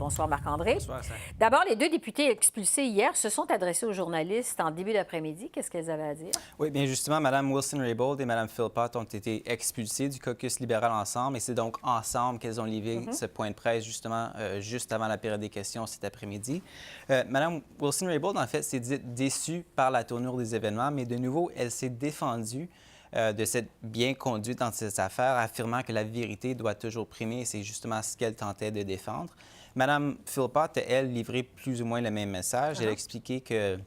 Bonsoir, Marc-André. Bonsoir, Sarah. D'abord, les deux députés expulsés hier se sont adressés aux journalistes en début d'après-midi. Qu'est-ce qu'elles avaient à dire? Oui, bien justement, Mme Wilson-Raybould et Mme Philpott ont été expulsées du caucus libéral ensemble et c'est donc ensemble qu'elles ont livré ce point de presse, justement, juste avant la période des questions cet après-midi. Mme Wilson-Raybould, en fait, s'est dite déçue par la tournure des événements, mais de nouveau, elle s'est défendue de cette bien conduite dans cette affaire, affirmant que la vérité doit toujours primer et c'est justement ce qu'elle tentait de défendre. Mme Philpott, elle, livrait plus ou moins le même message. Elle a expliqué que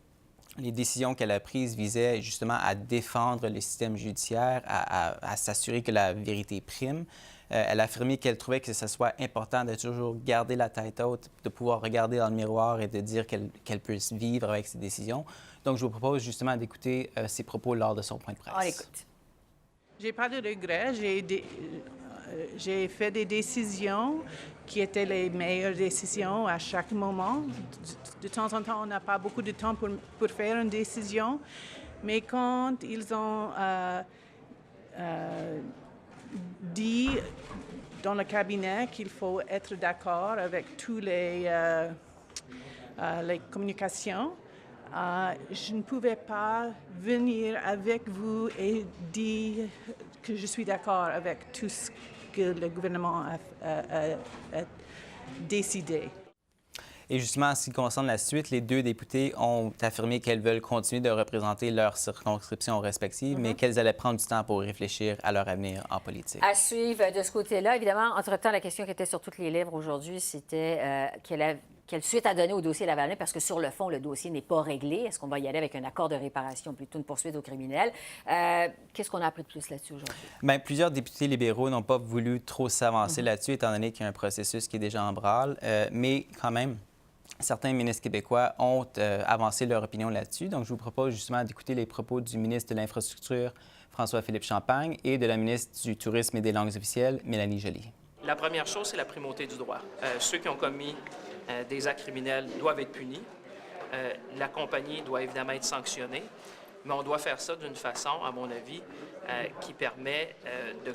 les décisions qu'elle a prises visaient justement à défendre le système judiciaire, à s'assurer que la vérité prime. Elle a affirmé qu'elle trouvait que ce soit important de toujours garder la tête haute, de pouvoir regarder dans le miroir et de dire qu'elle peut vivre avec ses décisions. Donc, je vous propose justement d'écouter ses propos lors de son point de presse. On l'écoute. J'ai pas de regrets. J'ai fait des décisions qui étaient les meilleures décisions à chaque moment. De temps en temps, on n'a pas beaucoup de temps pour faire une décision. Mais quand ils ont dit dans le cabinet qu'il faut être d'accord avec toutes les communications, je ne pouvais pas venir avec vous et dire que je suis d'accord avec tout ce que le gouvernement a décidé. Et justement, en ce qui concerne la suite, les deux députés ont affirmé qu'elles veulent continuer de représenter leurs circonscriptions respectives, mais qu'elles allaient prendre du temps pour réfléchir à leur avenir en politique. À suivre de ce côté-là. Évidemment, entre-temps, la question qui était sur toutes les lèvres aujourd'hui, c'était quelle suite à donner au dossier Lavalin, parce que sur le fond, le dossier n'est pas réglé. Est-ce qu'on va y aller avec un accord de réparation, plutôt une poursuite aux criminels? Qu'est-ce qu'on a appris de plus là-dessus aujourd'hui? Bien, plusieurs députés libéraux n'ont pas voulu trop s'avancer là-dessus, étant donné qu'il y a un processus qui est déjà en branle. Mais quand même, certains ministres québécois ont avancé leur opinion là-dessus. Donc, je vous propose justement d'écouter les propos du ministre de l'Infrastructure, François-Philippe Champagne, et de la ministre du Tourisme et des Langues officielles, Mélanie Joly. La première chose, c'est la primauté du droit. Ceux qui ont commis des actes criminels doivent être punis. La compagnie doit évidemment être sanctionnée, mais on doit faire ça d'une façon, à mon avis, qui permet de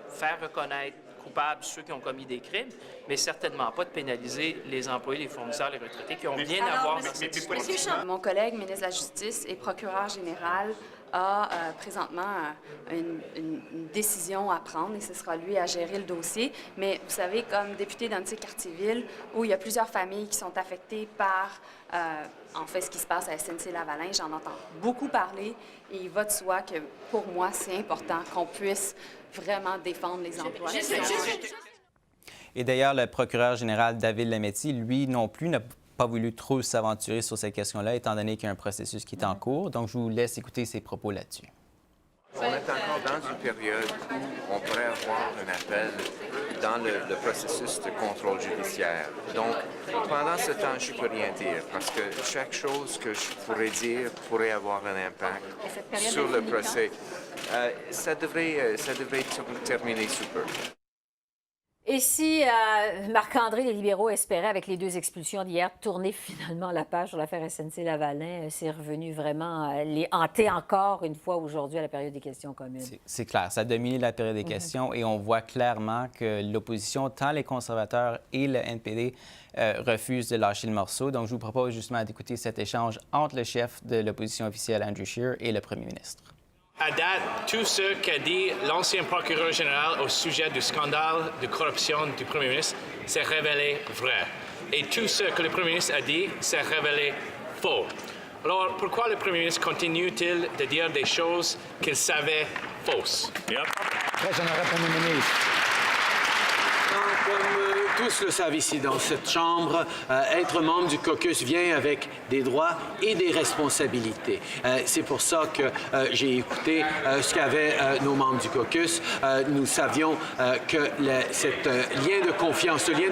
faire reconnaître coupables ceux qui ont commis des crimes, mais certainement pas de pénaliser les employés, les fournisseurs, les retraités qui ont rien à voir dans cette histoire. Mon collègue, ministre de la Justice et procureur général, a présentement une décision à prendre et ce sera lui à gérer le dossier. Mais vous savez, comme député d'Annecy-Cartierville, où il y a plusieurs familles qui sont affectées par, en fait, ce qui se passe à SNC-Lavalin, j'en entends beaucoup parler et il va de soi que, pour moi, c'est important qu'on puisse vraiment défendre les emplois. Et d'ailleurs, le procureur général David Lametti, lui non plus, n'a pas voulu trop s'aventurer sur cette question-là, étant donné qu'il y a un processus qui est en cours. Donc, je vous laisse écouter ses propos là-dessus. On est encore dans une période où on pourrait avoir un appel dans le processus de contrôle judiciaire. Donc, pendant ce temps, je ne peux rien dire parce que chaque chose que je pourrais dire pourrait avoir un impact sur le procès. Ça devrait terminer sous peu. Et si Marc-André, les libéraux espéraient, avec les deux expulsions d'hier, tourner finalement la page sur l'affaire SNC-Lavalin, c'est revenu vraiment les hanter encore une fois aujourd'hui à la période des questions communes. C'est clair, ça a dominé la période des questions et on voit clairement que l'opposition, tant les conservateurs et le NPD, refusent de lâcher le morceau. Donc, je vous propose justement d'écouter cet échange entre le chef de l'opposition officielle, Andrew Scheer, et le premier ministre. À date, tout ce qu'a dit l'ancien procureur général au sujet du scandale de corruption du premier ministre s'est révélé vrai. Et tout ce que le premier ministre a dit s'est révélé faux. Alors, pourquoi le premier ministre continue-t-il de dire des choses qu'il savait fausses? Très honorable Premier ministre. Comme tous le savent ici dans cette Chambre, être membre du caucus vient avec des droits et des responsabilités. C'est pour ça que j'ai écouté ce qu'avaient nos membres du caucus. Nous savions que ce lien de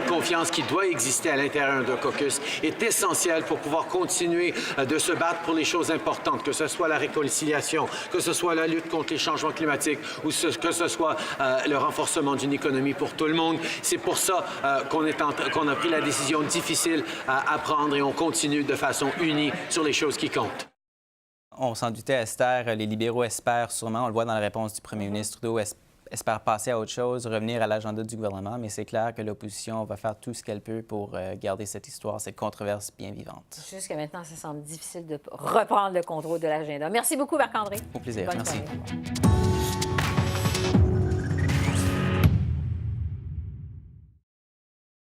confiance qui doit exister à l'intérieur d'un caucus est essentiel pour pouvoir continuer de se battre pour les choses importantes, que ce soit la réconciliation, que ce soit la lutte contre les changements climatiques ou que ce soit le renforcement d'une économie pour tout le monde. C'est pour ça qu'on a pris la décision difficile à prendre et on continue de façon unie sur les choses qui comptent. On s'en doutait, Esther, les libéraux espèrent sûrement, on le voit dans la réponse du premier ministre Trudeau, espère passer à autre chose, revenir à l'agenda du gouvernement, mais c'est clair que l'opposition va faire tout ce qu'elle peut pour garder cette histoire, cette controverse bien vivante. Jusqu'à maintenant, ça semble difficile de reprendre le contrôle de l'agenda. Merci beaucoup, Marc-André. Au plaisir. Bonne Merci. soirée.